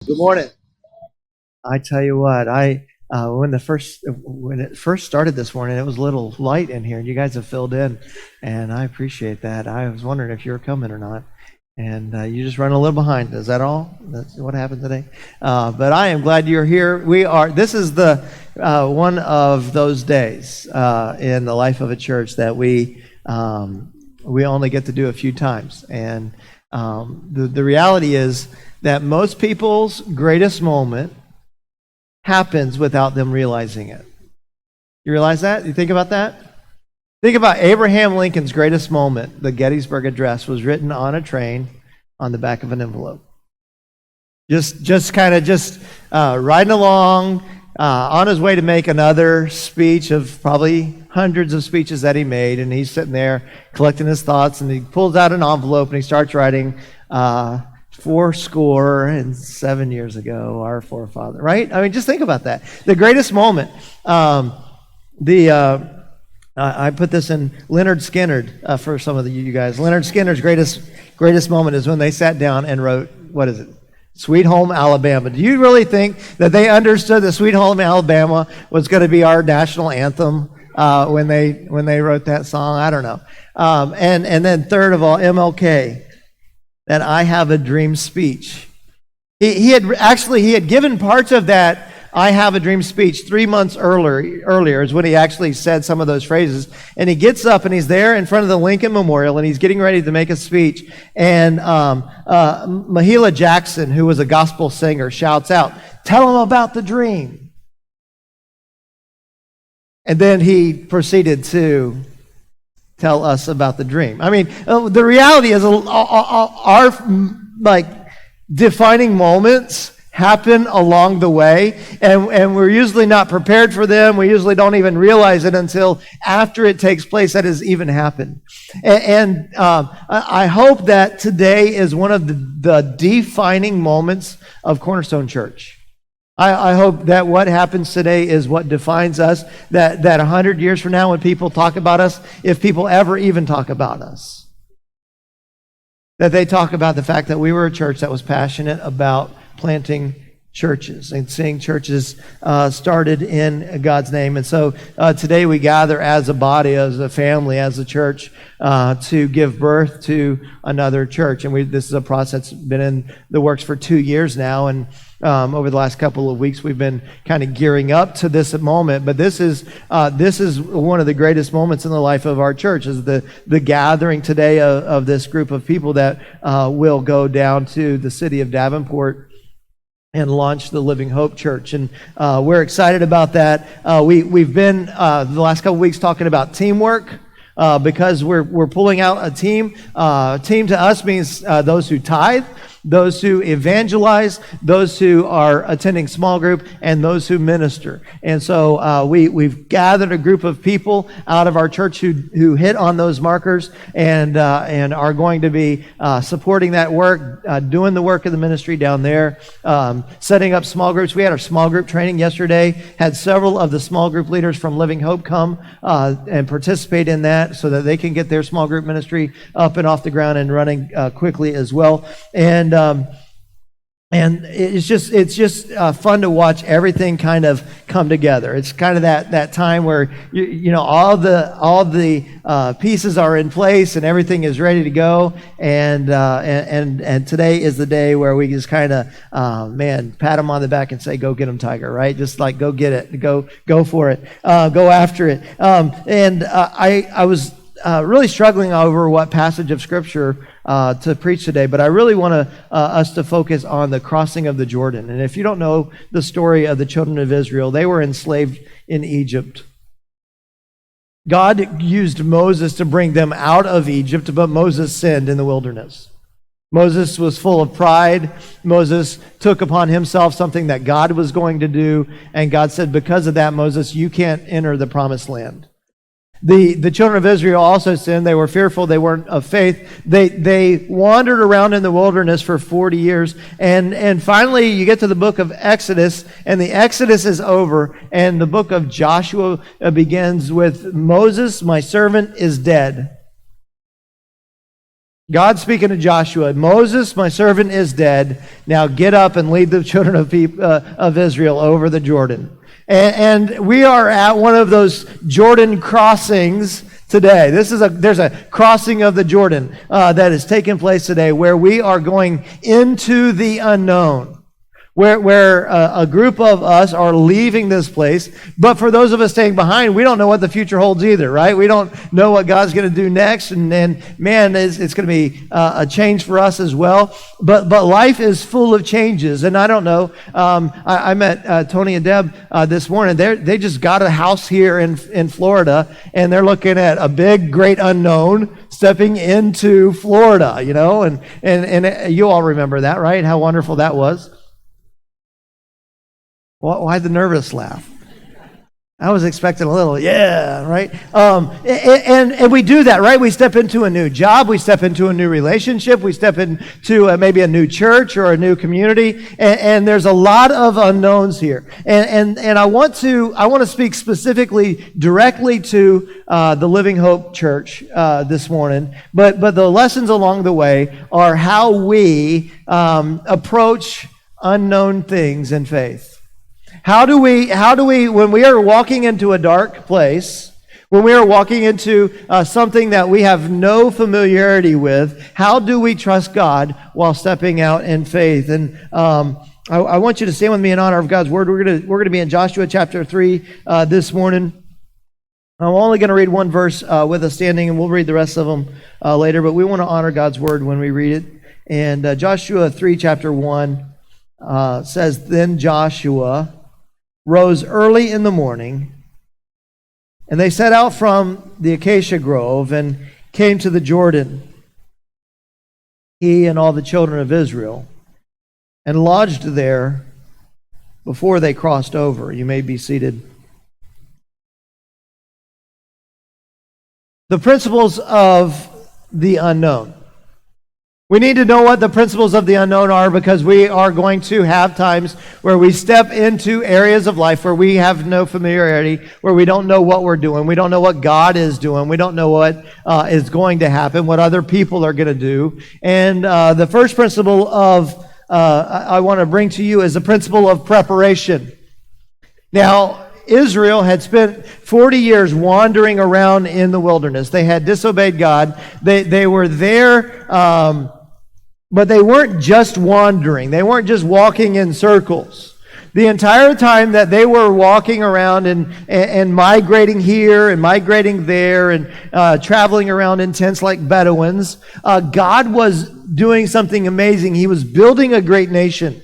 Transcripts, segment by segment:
Good morning. I tell you what, when it first started this morning, it was a little light in here, and you guys have filled in, and I appreciate that. I was wondering if you were coming or not, and you just run a little behind. Is that all? That's what happened today. But I am glad you're here. This is the one of those days in the life of a church that we only get to do a few times, and the reality is that most people's greatest moment happens without them realizing it. You realize that? You think about that? Think about Abraham Lincoln's greatest moment. The Gettysburg Address was written on a train on the back of an envelope. Just riding along on his way to make another speech of probably hundreds of speeches that he made, and he's sitting there collecting his thoughts, and he pulls out an envelope and he starts writing 407 years ago, our forefather, right? I mean, just think about that. The greatest moment. I put this in Leonard Skinner for some of you guys. Leonard Skinner's greatest moment is when they sat down and wrote, what is it? Sweet Home Alabama. Do you really think that they understood that Sweet Home Alabama was going to be our national anthem when they wrote that song? I don't know. And then third of all, MLK. That I Have a Dream speech. He had given parts of that I Have a Dream speech 3 months earlier is when he actually said some of those phrases. And he gets up and he's there in front of the Lincoln Memorial and he's getting ready to make a speech. And Mahalia Jackson, who was a gospel singer, shouts out, "Tell him about the dream." And then he proceeded to tell us about the dream. I mean, the reality is our defining moments happen along the way, and we're usually not prepared for them. We usually don't even realize it until after it takes place that has even happened. And I hope that today is one of the defining moments of Cornerstone Church. I hope that what happens today is what defines us, that 100 years from now when people talk about us, if people ever even talk about us, that they talk about the fact that we were a church that was passionate about planting churches and seeing churches started in God's name. And so today we gather as a body, as a family, as a church to give birth to another church. And this is a process that's been in the works for 2 years now. And over the last couple of weeks, we've been kind of gearing up to this moment. But this is one of the greatest moments in the life of our church, is the gathering today of this group of people that will go down to the city of Davenport and launch the Living Hope Church. And we're excited about that. We've been the last couple of weeks talking about teamwork. Because we're pulling out a team. Team to us means those who tithe, those who evangelize, those who are attending small group, and those who minister. And so we've gathered a group of people out of our church who hit on those markers and are going to be supporting that work, doing the work of the ministry down there, setting up small groups. We had our small group training yesterday, had several of the small group leaders from Living Hope come and participate in that so that they can get their small group ministry up and off the ground and running quickly as well. And it's just fun to watch everything kind of come together. It's kind of that time where you know all the pieces are in place and everything is ready to go. And today is the day where we just kind of pat them on the back and say, "Go get them, Tiger!" Right? Just like go get it, go for it, go after it. I was really struggling over what passage of Scripture to preach today, but I really want us to focus on the crossing of the Jordan. And if you don't know the story of the children of Israel, they were enslaved in Egypt. God used Moses to bring them out of Egypt, but Moses sinned in the wilderness. Moses was full of pride. Moses took upon himself something that God was going to do, and God said, because of that, Moses, you can't enter the promised land. The children of Israel also sinned. They were fearful. They weren't of faith. They wandered around in the wilderness for 40 years. And finally, you get to the book of Exodus, and the Exodus is over, and the book of Joshua begins with, Moses, my servant, is dead. God speaking to Joshua, Moses, my servant, is dead. Now get up and lead the children of Israel over the Jordan. And we are at one of those Jordan crossings today. There's a crossing of the Jordan that is taking place today where we are going into the unknown. Where a group of us are leaving this place. But for those of us staying behind, we don't know what the future holds either, right? We don't know what God's going to do next. And man, it's going to be a change for us as well. But life is full of changes. And I don't know. I met Tony and Deb this morning. They just got a house here in Florida. And they're looking at a big, great unknown stepping into Florida, you know. And you all remember that, right? How wonderful that was. Why the nervous laugh? I was expecting a little, yeah, right? And we do that, right? We step into a new job. We step into a new relationship. We step into maybe a new church or a new community. And there's a lot of unknowns here. And I want to speak specifically directly to the Living Hope Church this morning. But the lessons along the way are how we approach unknown things in faith. How do we, when we are walking into a dark place, when we are walking into something that we have no familiarity with, how do we trust God while stepping out in faith? And I want you to stand with me in honor of God's word. We're going to be in Joshua chapter 3 this morning. I'm only going to read one verse with us standing, and we'll read the rest of them later. But we want to honor God's word when we read it. And Joshua 3 chapter 1 says, "Then Joshua rose early in the morning, and they set out from the acacia grove and came to the Jordan, he and all the children of Israel, and lodged there before they crossed over." You may be seated. The principles of the unknown. We need to know what the principles of the unknown are, because we are going to have times where we step into areas of life where we have no familiarity, where we don't know what we're doing. We don't know what God is doing. We don't know what is going to happen, what other people are going to do. And the first principle I want to bring to you is the principle of preparation. Now, Israel had spent 40 years wandering around in the wilderness. They had disobeyed God. They were there, but they weren't just wandering. They weren't just walking in circles. The entire time that they were walking around and migrating here and migrating there and traveling around in tents like Bedouins, God was doing something amazing. He was building a great nation.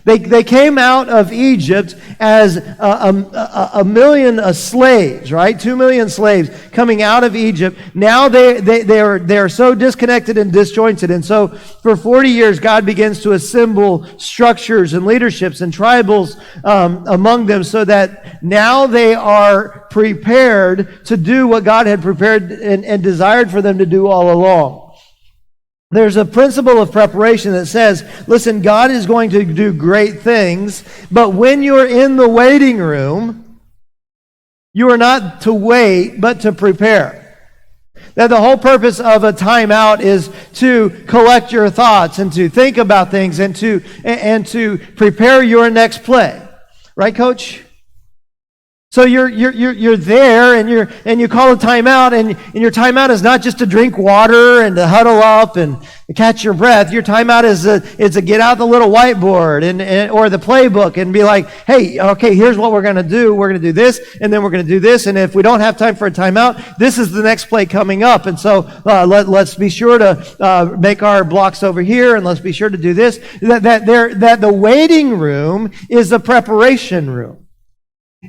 They came out of Egypt as a million slaves, right? 2 million slaves coming out of Egypt. Now they are so disconnected and disjointed. And so for 40 years, God begins to assemble structures and leaderships and tribals among them, so that now they are prepared to do what God had prepared and desired for them to do all along. There's a principle of preparation that says, listen, God is going to do great things, but when you're in the waiting room, you are not to wait, but to prepare. That the whole purpose of a timeout is to collect your thoughts and to think about things and to prepare your next play. Right, Coach? So you're there and you call a timeout, and your timeout is not just to drink water and to huddle up and catch your breath. Your timeout is to get out the little whiteboard and or the playbook and be like, hey, okay, here's what we're going to do. We're going to do this, and then we're going to do this. And if we don't have time for a timeout, this is the next play coming up. And so let's be sure to make our blocks over here, and let's be sure to do this. That the waiting room is the preparation room.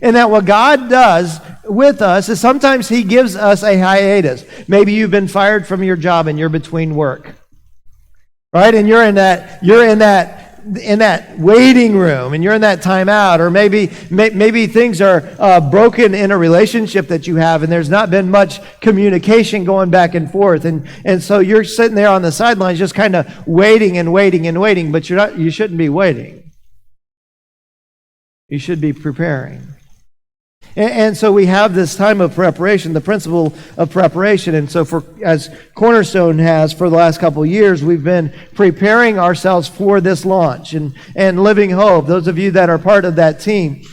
And that what God does with us is sometimes He gives us a hiatus. Maybe you've been fired from your job and you're between work, right? And you're in that waiting room, and you're in that timeout. Or maybe things are broken in a relationship that you have, and there's not been much communication going back and forth, and so you're sitting there on the sidelines, just kind of waiting and waiting and waiting. But you shouldn't be waiting. You should be preparing. And so we have this time of preparation, the principle of preparation. And so as Cornerstone has for the last couple of years, we've been preparing ourselves for this launch. And Living Hope, those of you that are part of that team,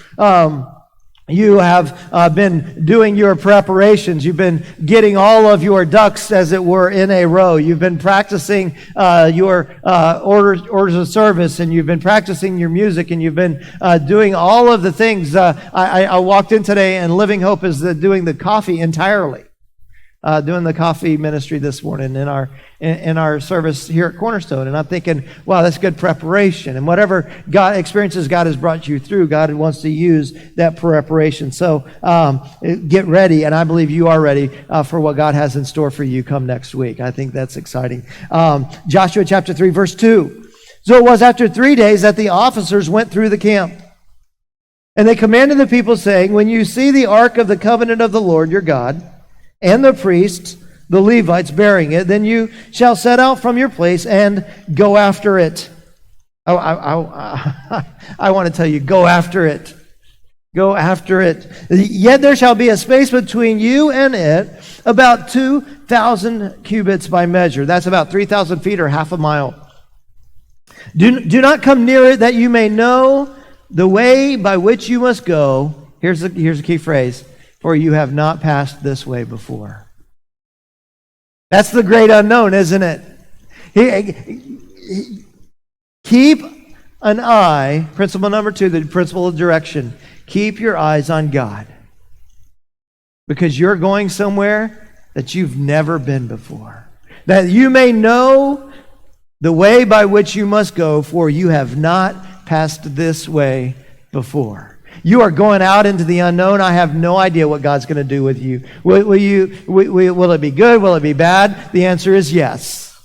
you have been doing your preparations. You've been getting all of your ducks, as it were, in a row. You've been practicing your orders of service, and you've been practicing your music, and you've been doing all of the things. I walked in today, and Living Hope is doing the coffee entirely. Doing the coffee ministry this morning in our service here at Cornerstone. And I'm thinking, wow, that's good preparation. And whatever experiences God has brought you through, God wants to use that preparation. So get ready, and I believe you are ready for what God has in store for you come next week. I think that's exciting. Joshua chapter 3, verse 2. So it was after 3 days that the officers went through the camp. And they commanded the people, saying, when you see the ark of the covenant of the Lord your God, and the priests, the Levites, bearing it, then you shall set out from your place and go after it. I want to tell you, go after it. Go after it. Yet there shall be a space between you and it, about 2,000 cubits by measure. That's about 3,000 feet or half a mile. Do not come near it, that you may know the way by which you must go. Here's a key phrase. For you have not passed this way before. That's the great unknown, isn't it? Keep an eye, principle number 2, the principle of direction. Keep your eyes on God. Because you're going somewhere that you've never been before. That you may know the way by which you must go, for you have not passed this way before. You are going out into the unknown. I have no idea what God's going to do with you. Will it be good? Will it be bad? The answer is yes.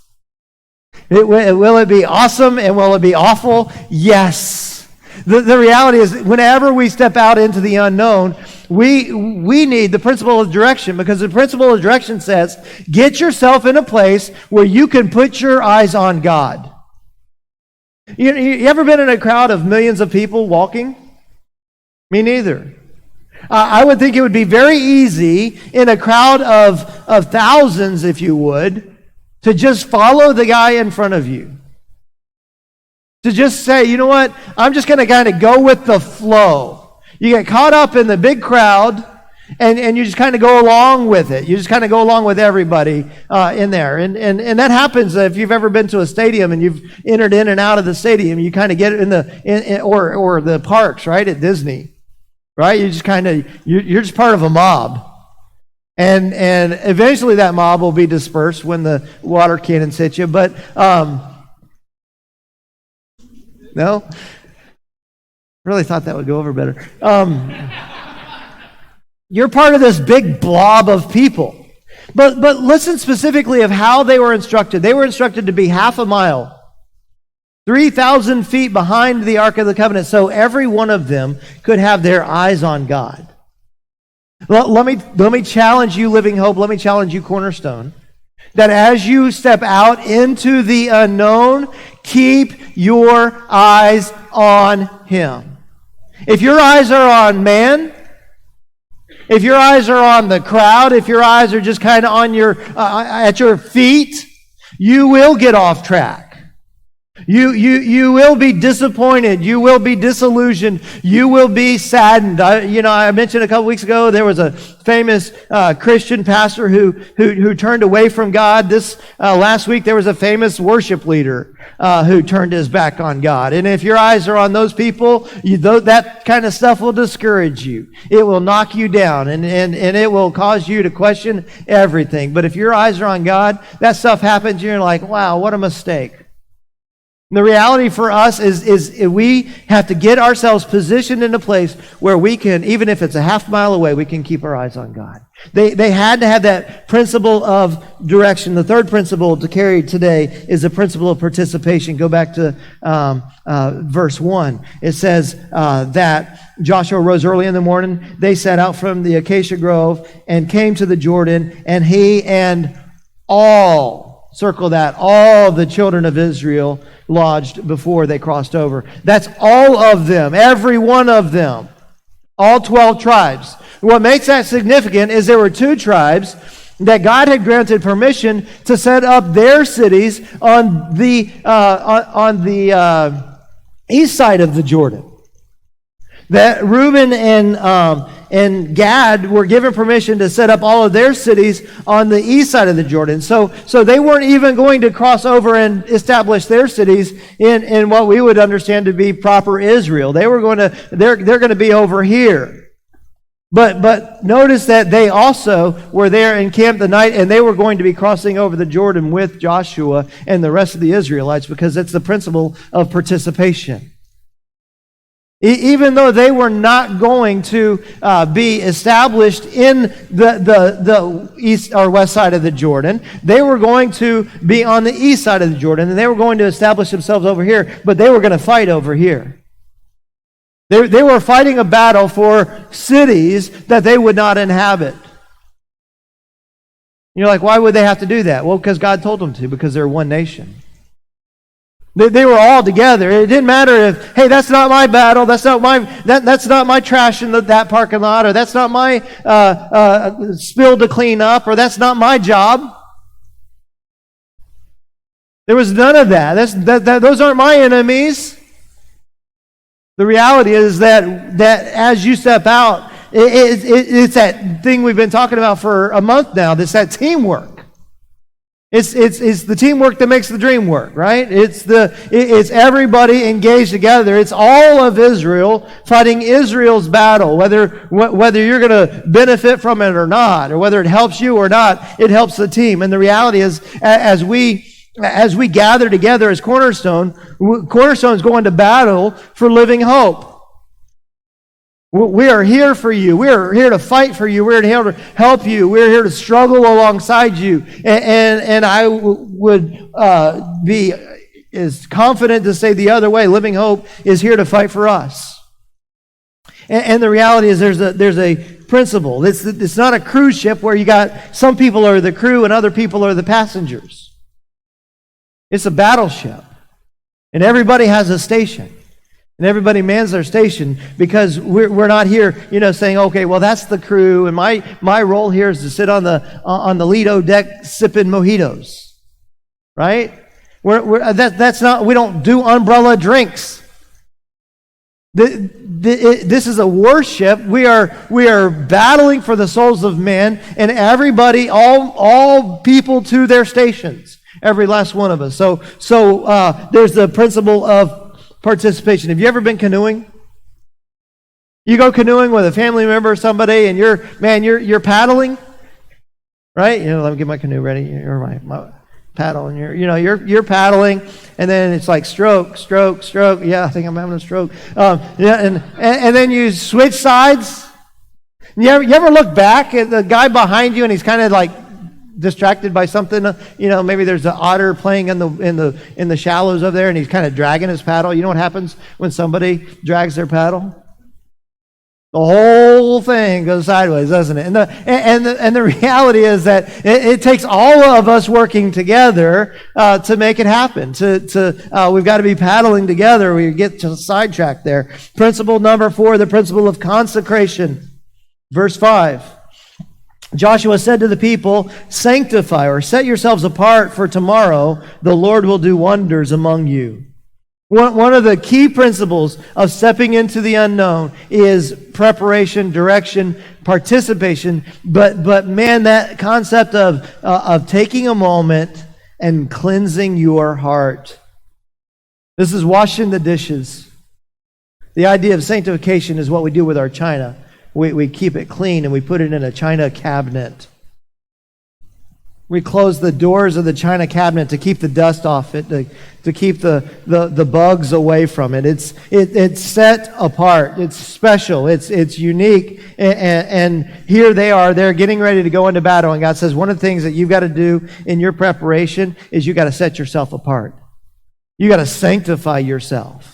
Will it be awesome and will it be awful? Yes. The reality is, whenever we step out into the unknown, we need the principle of direction, because the principle of direction says, get yourself in a place where you can put your eyes on God. You ever been in a crowd of millions of people walking? Me neither. I would think it would be very easy in a crowd of thousands, if you would, to just follow the guy in front of you. To just say, you know what, I'm just going to kind of go with the flow. You get caught up in the big crowd, and you just kind of go along with it. You just kind of go along with everybody in there. And that happens if you've ever been to a stadium and you've entered in and out of the stadium. You kind of get in or the parks, right, at Disney. Right? You just kind of, you're just part of a mob. And eventually that mob will be dispersed when the water cannons hit you. But, no? Really thought that would go over better. You're part of this big blob of people. But listen specifically of how they were instructed. They were instructed to be half a mile. 3,000 feet behind the Ark of the Covenant, so every one of them could have their eyes on God. Let me challenge you, Living Hope. Let me challenge you, Cornerstone. That as you step out into the unknown, keep your eyes on Him. If your eyes are on man, if your eyes are on the crowd, if your eyes are just kind of on at your feet, you will get off track. You will be disappointed. You will be disillusioned. You will be saddened. I mentioned a couple weeks ago there was a famous Christian pastor who turned away from God. This last week there was a famous worship leader who turned his back on God. And if your eyes are on those people, that kind of stuff will discourage you. It will knock you down, and it will cause you to question everything. But if your eyes are on God, that stuff happens. You're like, wow, what a mistake. The reality for us is we have to get ourselves positioned in a place where we can, even if it's a half mile away, we can keep our eyes on God. They had to have that principle of direction. The third principle to carry today is the principle of participation. Go back to verse 1. It says that Joshua rose early in the morning. They set out from the acacia grove and came to the Jordan, and he and all, circle that, all the children of Israel lodged before they crossed over. That's all of them, every one of them, all 12 tribes. what makes that significant is there were two tribes that God had granted permission to set up their cities on the east side of the Jordan. That Reuben and Gad were given permission to set up all of their cities on the east side of the Jordan. So they weren't even going to cross over and establish their cities in what we would understand to be proper Israel. They're going to be over here. But notice that they also were there and camped the night, and they were going to be crossing over the Jordan with Joshua and the rest of the Israelites, because it's the principle of participation. Even though they were not going to be established in the east or west side of the Jordan, they were going to be on the east side of the Jordan, and they were going to establish themselves over here, but they were going to fight over here. They were fighting a battle for cities that they would not inhabit. You're like, why would they have to do that? Well, because God told them to, because they're one nation. They were all together. It didn't matter if, hey, that's not my battle, that's not my trash in that parking lot, or that's not my spill to clean up, or that's not my job. There was none of that. Those aren't my enemies. The reality is that as you step out, it's that thing we've been talking about for a month now. It's that teamwork. It's the teamwork that makes the dream work, right? It's everybody engaged together. It's all of Israel fighting Israel's battle, whether you're going to benefit from it or not, or whether it helps you or not. It helps the team. And the reality is, as we gather together as Cornerstone is going to battle for living hope. We are here for you. We are here to fight for you. We're here to help you. We're here to struggle alongside you. And I would be as confident to say the other way. Living Hope is here to fight for us. And the reality is there's a principle. It's not a cruise ship where you got some people are the crew and other people are the passengers. It's a battleship. And everybody has a station. And everybody mans their station, because we're not here, saying, okay, well, that's the crew, and my role here is to sit on the Lido deck sipping mojitos, right? That's not. We don't do umbrella drinks. This is a worship. We are battling for the souls of men, and everybody, all people to their stations, every last one of us. So there's the principle of participation. Have you ever been canoeing? You go canoeing with a family member or somebody, and you're paddling, right? Let me get my canoe ready. You're my paddle, and you're paddling, and then it's like stroke. Yeah, I think I'm having a stroke. And then you switch sides. You ever look back at the guy behind you, and he's kind of like distracted by something? Maybe there's an otter playing in the shallows over there, and he's kind of dragging his paddle. You know what happens when somebody drags their paddle? The whole thing goes sideways, doesn't it? And the reality is that it takes all of us working together to make it happen. We've got to be paddling together. We get to sidetrack there. Principle number 4, the principle of consecration. Verse 5. Joshua said to the people, sanctify or set yourselves apart, for tomorrow the Lord will do wonders among you. One of the key principles of stepping into the unknown is preparation, direction, participation. But man, that concept of taking a moment and cleansing your heart. This is washing the dishes. The idea of sanctification is what we do with our china. We keep it clean and we put it in a china cabinet. We close the doors of the china cabinet to keep the dust off it, to keep the bugs away from it. It's set apart. It's special. It's unique. And here they are. They're getting ready to go into battle. And God says one of the things that you've got to do in your preparation is you've got to set yourself apart. You got to sanctify yourself.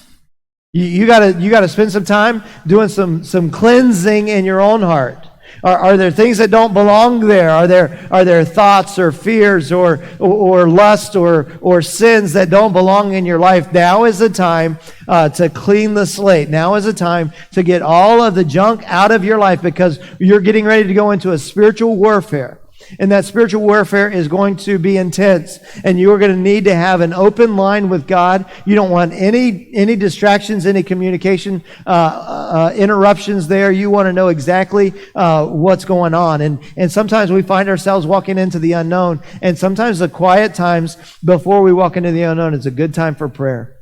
You got to spend some time doing some cleansing in your own heart. Are there things that don't belong there? Are there thoughts or fears or lust or sins that don't belong in your life? Now is the time to clean the slate. Now is the time to get all of the junk out of your life, because you're getting ready to go into a spiritual warfare. And that spiritual warfare is going to be intense. And you're going to need to have an open line with God. You don't want any distractions, any communication interruptions there. You want to know exactly what's going on. And sometimes we find ourselves walking into the unknown. And sometimes the quiet times before we walk into the unknown is a good time for prayer.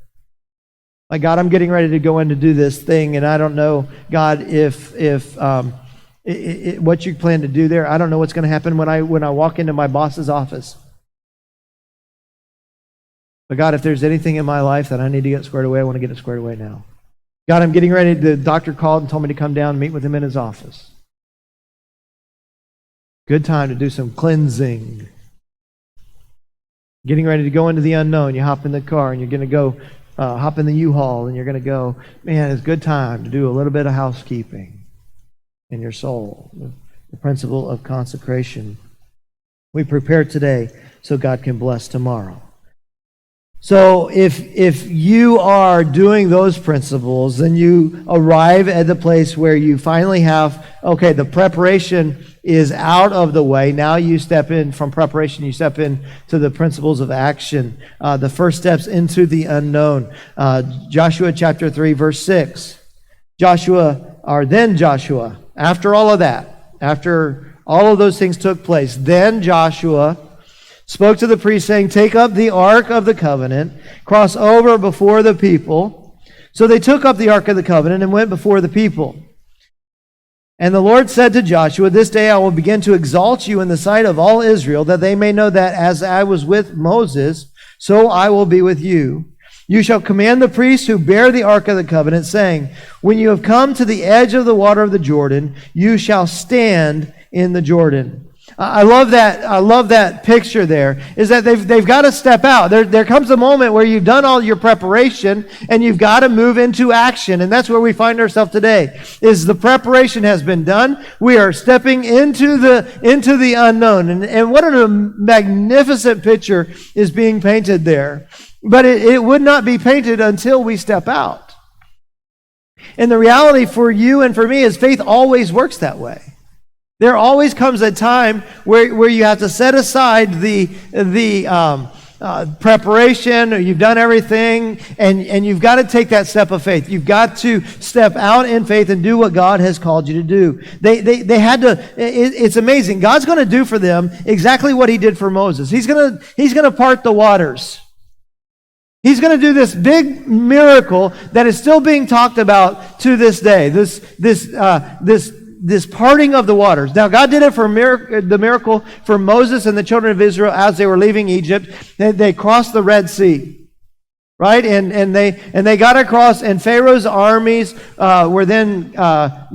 Like, God, I'm getting ready to go in to do this thing, and I don't know, God, if what you plan to do there. I don't know what's going to happen when I walk into my boss's office. But God, if there's anything in my life that I need to get squared away, I want to get it squared away now. God, I'm getting ready. The doctor called and told me to come down and meet with him in his office. Good time to do some cleansing. Getting ready to go into the unknown. You hop in the car and you're going to go hop in the U-Haul and you're going to go, man, it's a good time to do a little bit of housekeeping in your soul, the principle of consecration. We prepare today so God can bless tomorrow. So if you are doing those principles, then you arrive at the place where you finally have, okay, the preparation is out of the way. Now you step in from preparation, you step in to the principles of action. The first steps into the unknown. Joshua chapter 3, verse 6. Then Joshua, after all of that, after all of those things took place, then Joshua spoke to the priest, saying, take up the ark of the covenant, cross over before the people. So they took up the ark of the covenant and went before the people. And the Lord said to Joshua, this day I will begin to exalt you in the sight of all Israel, that they may know that as I was with Moses, so I will be with you. You shall command the priests who bear the ark of the covenant, saying, when you have come to the edge of the water of the Jordan, you shall stand in the Jordan. I love that picture there, is that they've got to step out. There comes a moment where you've done all your preparation and you've got to move into action. And that's where we find ourselves today, is the preparation has been done. We are stepping into the unknown. And what a magnificent picture is being painted there. But it would not be painted until we step out. And the reality for you and for me is faith always works that way. There always comes a time where you have to set aside the preparation, or you've done everything, and you've got to take that step of faith. You've got to step out in faith and do what God has called you to do. They had to. It's amazing. God's going to do for them exactly what He did for Moses. He's going to part the waters. He's going to do this big miracle that is still being talked about to this day. This parting of the waters. Now, God did it for the miracle for Moses and the children of Israel as they were leaving Egypt. They crossed the Red Sea, right? And they got across, and Pharaoh's armies were then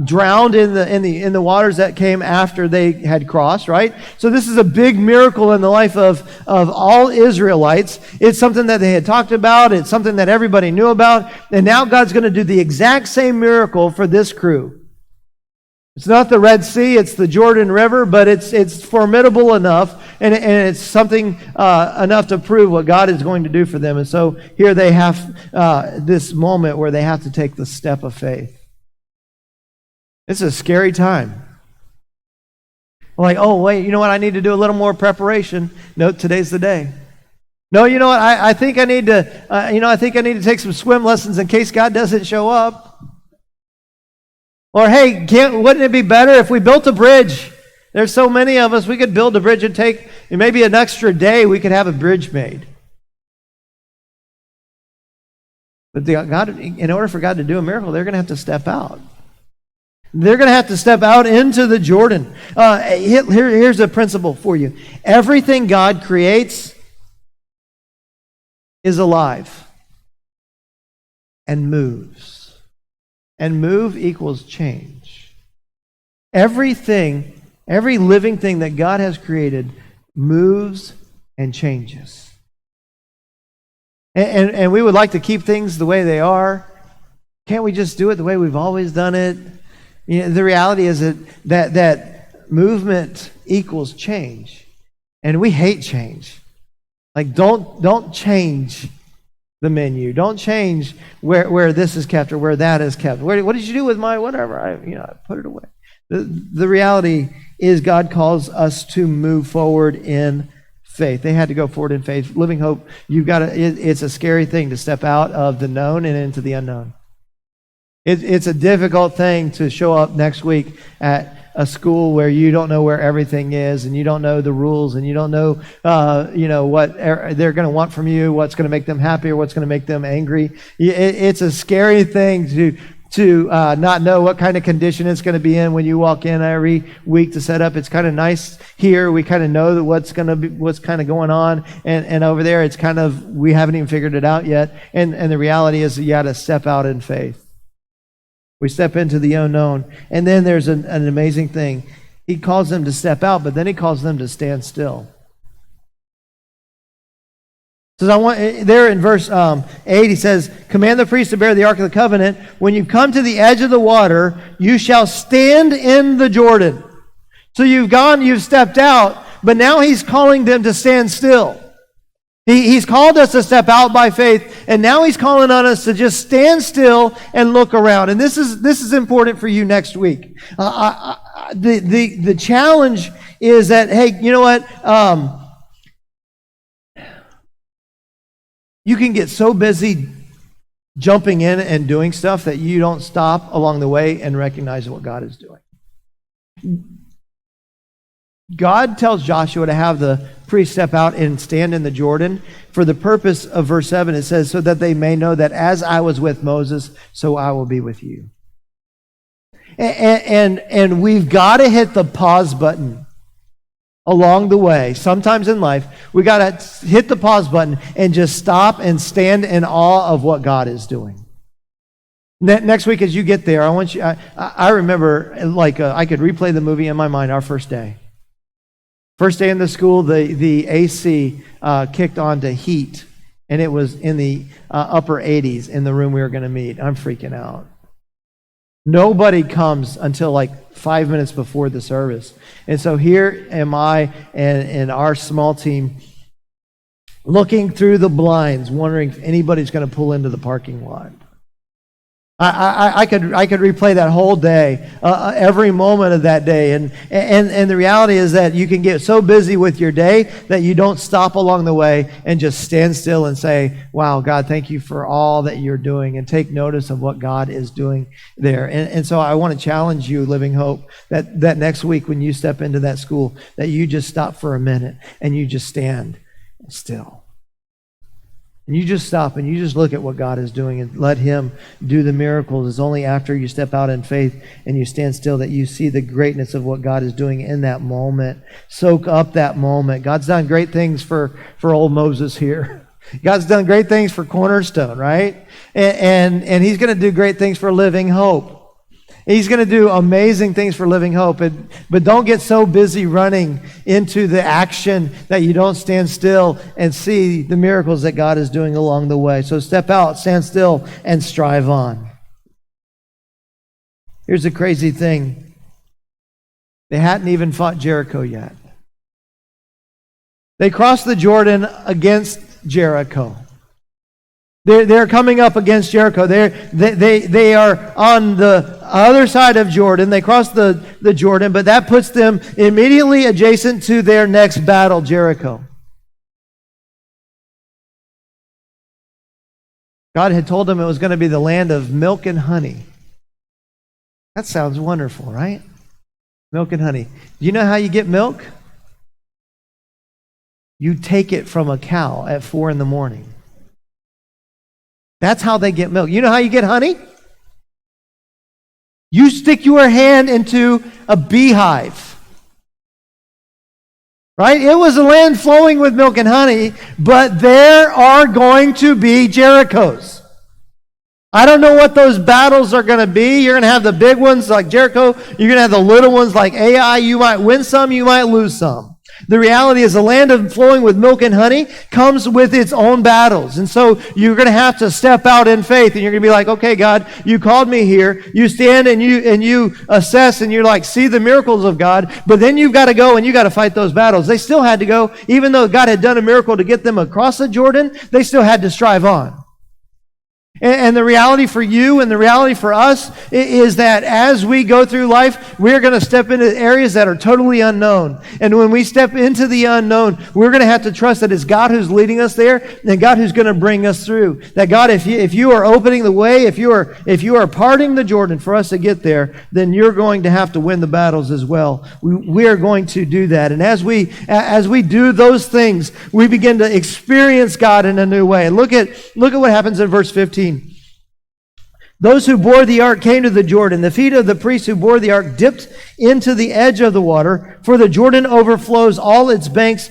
drowned in the waters that came after they had crossed, right? So this is a big miracle in the life of all Israelites. It's something that they had talked about. It's something that everybody knew about. And now God's going to do the exact same miracle for this crew. It's not the Red Sea, it's the Jordan River, but it's formidable enough, and it's something enough to prove what God is going to do for them. And so here they have this moment where they have to take the step of faith. It's a scary time. Like, oh, wait, you know what? I need to do a little more preparation. No, today's the day. No, you know what? I think I need to take some swim lessons in case God doesn't show up. Or, hey, wouldn't it be better if we built a bridge? There's so many of us, we could build a bridge and take maybe an extra day, we could have a bridge made. But in order for God to do a miracle, they're going to have to step out. They're going to have to step out into the Jordan. Here's a principle for you. Everything God creates is alive and moves. And move equals change. Everything, every living thing that God has created moves and changes. And we would like to keep things the way they are. Can't we just do it the way we've always done it? The reality is that movement equals change. And we hate change. Like, don't change the menu. Don't change where this is kept or where that is kept. What did you do with my whatever? I put it away. The reality is God calls us to move forward in faith. They had to go forward in faith. Living Hope, it's a scary thing to step out of the known and into the unknown. It's a difficult thing to show up next week at a school where you don't know where everything is, and you don't know the rules, and you don't know, what they're going to want from you, what's going to make them happy or what's going to make them angry. It's a scary thing to not know what kind of condition it's going to be in when you walk in every week to set up. It's kind of nice here. We kind of know that what's kind of going on, and over there it's kind of, we haven't even figured it out yet. And the reality is that you got to step out in faith. We step into the unknown. And then there's an amazing thing. He calls them to step out, but then he calls them to stand still. So there in verse 8, he says, command the priest to bear the ark of the covenant. When you come to the edge of the water, you shall stand in the Jordan. So you've stepped out, but now he's calling them to stand still. He's called us to step out by faith, and now he's calling on us to just stand still and look around. And this is important for you next week. The challenge is that, hey, you know what? You can get so busy jumping in and doing stuff that you don't stop along the way and recognize what God is doing. God tells Joshua to have the priest step out and stand in the Jordan for the purpose of verse 7. It says, so that they may know that as I was with Moses, so I will be with you. And we've got to hit the pause button along the way. Sometimes in life, we got to hit the pause button and just stop and stand in awe of what God is doing. Next week, as you get there, I remember, I could replay the movie in my mind, our first day. First day in the school, the AC kicked on to heat, and it was in the upper 80s in the room we were going to meet. I'm freaking out. Nobody comes until like 5 minutes before the service. And so here am I and our small team looking through the blinds, wondering if anybody's going to pull into the parking lot. I could replay that whole day, every moment of that day, and the reality is that you can get so busy with your day that you don't stop along the way and just stand still and say, "Wow, God, thank you for all that you're doing," and take notice of what God is doing there. And so I want to challenge you, Living Hope, that next week when you step into that school, that you just stop for a minute and you just stand still. And you just stop and you just look at what God is doing and let Him do the miracles. It's only after you step out in faith and you stand still that you see the greatness of what God is doing in that moment. Soak up that moment. God's done great things for old Moses here. God's done great things for Cornerstone, right? And He's going to do great things for Living Hope. He's going to do amazing things for Living Hope. But don't get so busy running into the action that you don't stand still and see the miracles that God is doing along the way. So step out, stand still, and strive on. Here's the crazy thing. They hadn't even fought Jericho yet. They crossed the Jordan against Jericho. They're coming up against Jericho. They are on the other side of Jordan. They cross the Jordan, but that puts them immediately adjacent to their next battle, Jericho. God had told them it was going to be the land of milk and honey. That sounds wonderful, right? Milk and honey. Do you know how you get milk? You take it from a cow at 4 a.m. That's how they get milk. You know how you get honey? You stick your hand into a beehive. Right? It was a land flowing with milk and honey, but there are going to be Jerichos. I don't know what those battles are going to be. You're going to have the big ones like Jericho. You're going to have the little ones like Ai. You might win some, you might lose some. The reality is the land of flowing with milk and honey comes with its own battles. And so you're going to have to step out in faith, and you're going to be like, okay, God, you called me here. You stand and you assess, and you're like, see the miracles of God, but then you've got to go and you got to fight those battles. They still had to go, even though God had done a miracle to get them across the Jordan, they still had to strive on. And the reality for you and the reality for us is that as we go through life, we're going to step into areas that are totally unknown. And when we step into the unknown, we're going to have to trust that it's God who's leading us there and God who's going to bring us through. That God, if you are opening the way, if you are parting the Jordan for us to get there, then you're going to have to win the battles as well. We are going to do that. And as we do those things, we begin to experience God in a new way. And look at what happens in verse 15. Those who bore the ark came to the Jordan. The feet of the priests who bore the ark dipped into the edge of the water, for the Jordan overflows all its banks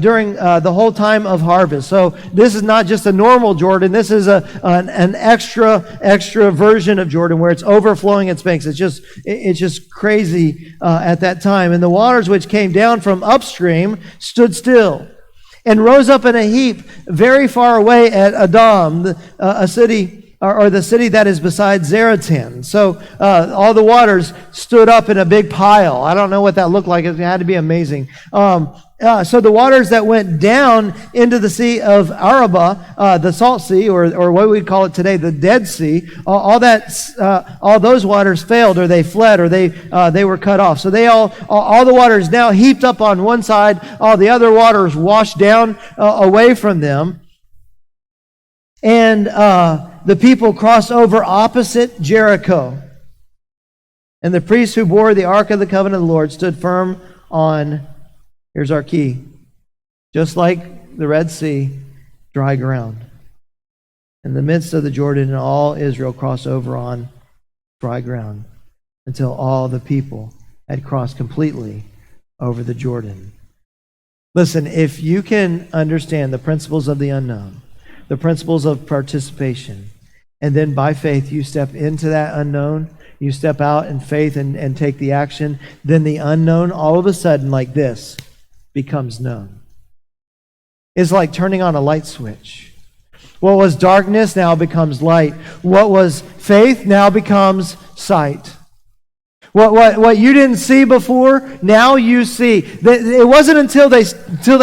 during the whole time of harvest. So this is not just a normal Jordan. This is an extra version of Jordan where it's overflowing its banks. It's just crazy at that time. And the waters which came down from upstream stood still and rose up in a heap very far away at Adam, a city, or the city that is beside Zaratan. So all the waters stood up in a big pile. I don't know what that looked like. It had to be amazing. So the waters that went down into the Sea of Arabah, the Salt Sea, or what we call it today, the Dead Sea, all those waters failed, or they fled, or they were cut off. So all the waters now heaped up on one side, all the other waters washed down away from them. And the people crossed over opposite Jericho. And the priests who bore the ark of the covenant of the Lord stood firm on, here's our key, just like the Red Sea, dry ground. In the midst of the Jordan, and all Israel crossed over on dry ground until all the people had crossed completely over the Jordan. Listen, if you can understand the principles of the unknown, the principles of participation, and then by faith you step into that unknown, you step out in faith and take the action, then the unknown all of a sudden, like this, becomes known. It's like turning on a light switch. What was darkness now becomes light. What was faith now becomes sight. What you didn't see before, now you see. It wasn't until they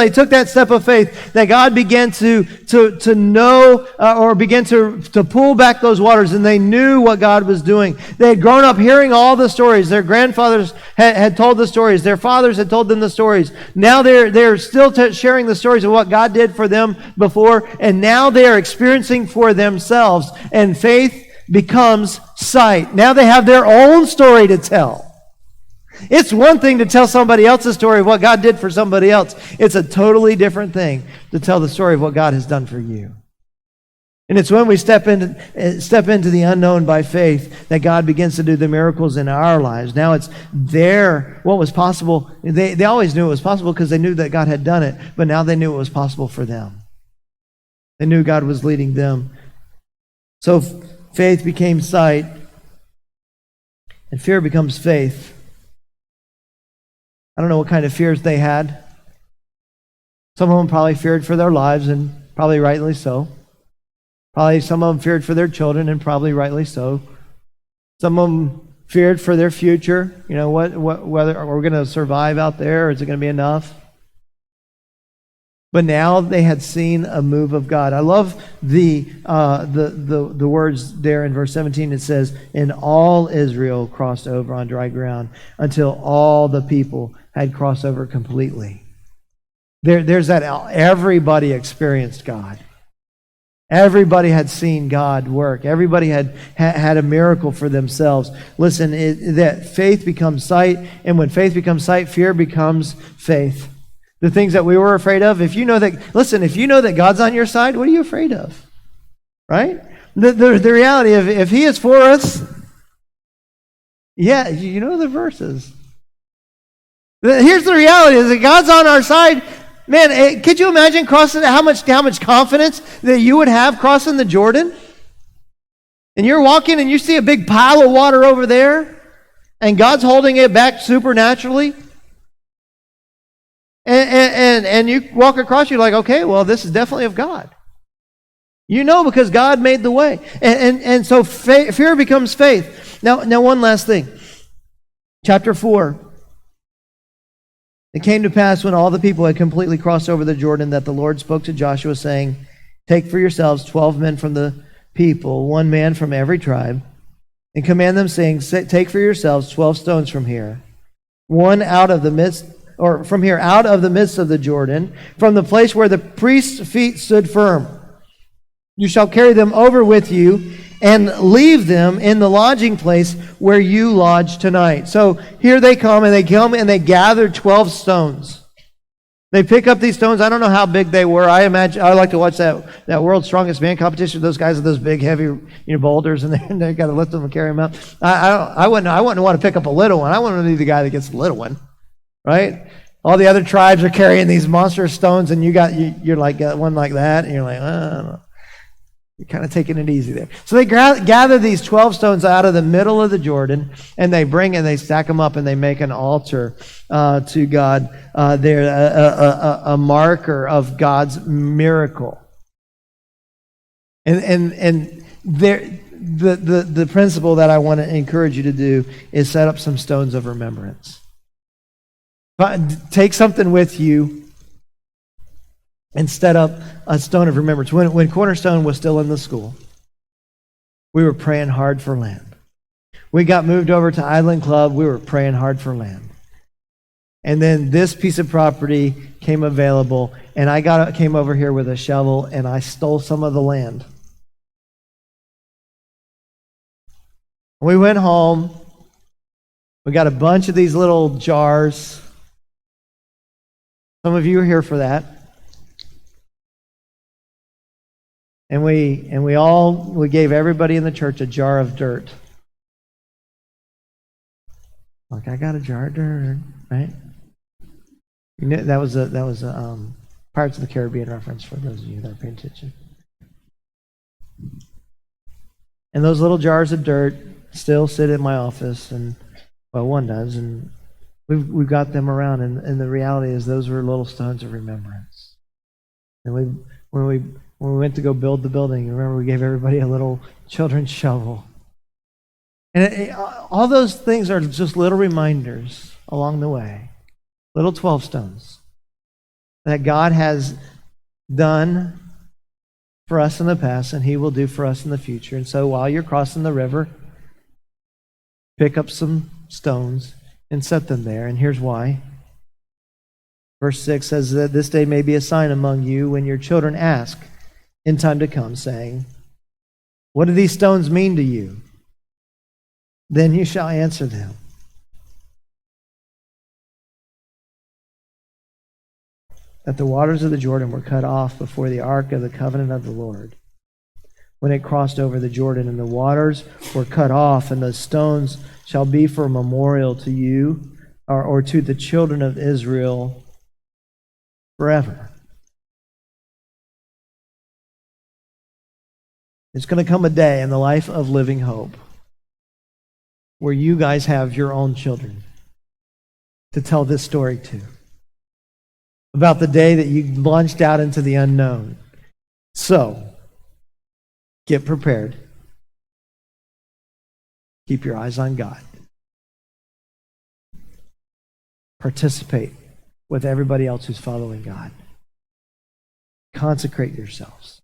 took that step of faith that God began to know or began to pull back those waters, and they knew what God was doing. They had grown up hearing all the stories. Their grandfathers had told the stories. Their fathers had told them the stories. Now they're still sharing the stories of what God did for them before, and now they are experiencing for themselves. And faith becomes sight. Now they have their own story to tell. It's one thing to tell somebody else's story of what God did for somebody else. It's a totally different thing to tell the story of what God has done for you. And it's when we step into the unknown by faith that God begins to do the miracles in our lives. Now it's what was possible. They always knew it was possible because they knew that God had done it, but now they knew it was possible for them. They knew God was leading them. So faith became sight, and fear becomes faith. I don't know what kind of fears they had. Some of them probably feared for their lives, and probably rightly so. Probably some of them feared for their children, and probably rightly so. Some of them feared for their future. You know, whether are we going to survive out there, or is it going to be enough? But now they had seen a move of God. I love the words there in verse 17. It says, "And all Israel crossed over on dry ground until all the people had crossed over completely." There's that. Everybody experienced God. Everybody had seen God work. Everybody had a miracle for themselves. Listen, that faith becomes sight, and when faith becomes sight, fear becomes faith. The things that we were afraid of, if you know that God's on your side, what are you afraid of? Right? The reality of if He is for us, yeah, you know the verses. Here's the reality: is that God's on our side. Man, could you imagine crossing? How much confidence that you would have crossing the Jordan? And you're walking and you see a big pile of water over there, and God's holding it back supernaturally. And you walk across, you're like, okay, well, this is definitely of God. You know, because God made the way. And so fear becomes faith. Now, one last thing. Chapter 4. It came to pass when all the people had completely crossed over the Jordan that the Lord spoke to Joshua, saying, take for yourselves 12 men from the people, 1 man from every tribe, and command them, saying, take for yourselves 12 stones from here, one out of the midst, or from here out of the midst of the Jordan, from the place where the priest's feet stood firm. You shall carry them over with you and leave them in the lodging place where you lodge tonight. So here they come and they gather 12 stones. They pick up these stones. I don't know how big they were. I like to watch that World's Strongest Man competition. Those guys with those big, heavy boulders, and they got to lift them and carry them out. I wouldn't want to pick up a little one. I want to be the guy that gets the little one, right? All the other tribes are carrying these monstrous stones, and you're like got one like that, and you're like, I don't know. You're kind of taking it easy there. So they gather these 12 stones out of the middle of the Jordan, and they stack them up, and they make an altar to God there, a marker of God's miracle. And there, the principle that I want to encourage you to do is set up some stones of remembrance. Take something with you and set up a stone of remembrance. When Cornerstone was still in the school, we were praying hard for land. We got moved over to Island Club. We were praying hard for land. And then this piece of property came available, and I came over here with a shovel, and I stole some of the land. We went home. We got a bunch of these little jars. Some of you are here for that. And we gave everybody in the church a jar of dirt. Like, I got a jar of dirt, right? You know, that was a Pirates of the Caribbean reference for those of you that are paying attention. And those little jars of dirt still sit in my office, and one does, and we've got them around. And the reality is, those were little stones of remembrance. And when we went to go build the building, remember, we gave everybody a little children's shovel. And all those things are just little reminders along the way, little 12 stones that God has done for us in the past, and He will do for us in the future. And so while you're crossing the river, pick up some stones and set them there. And here's why. Verse 6 says that this day may be a sign among you when your children ask in time to come, saying, what do these stones mean to you? Then you shall answer them. That the waters of the Jordan were cut off before the ark of the covenant of the Lord, when it crossed over the Jordan, and the waters were cut off, and the stones shall be for a memorial to you, or to the children of Israel forever. It's going to come a day in the life of Living Hope where you guys have your own children to tell this story to, about the day that you launched out into the unknown. So, get prepared. Keep your eyes on God. Participate with everybody else who's following God. Consecrate yourselves.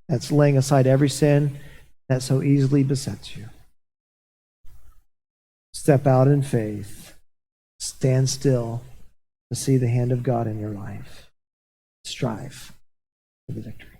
That's laying aside every sin that so easily besets you. Step out in faith. Stand still to see the hand of God in your life. Strive for the victory.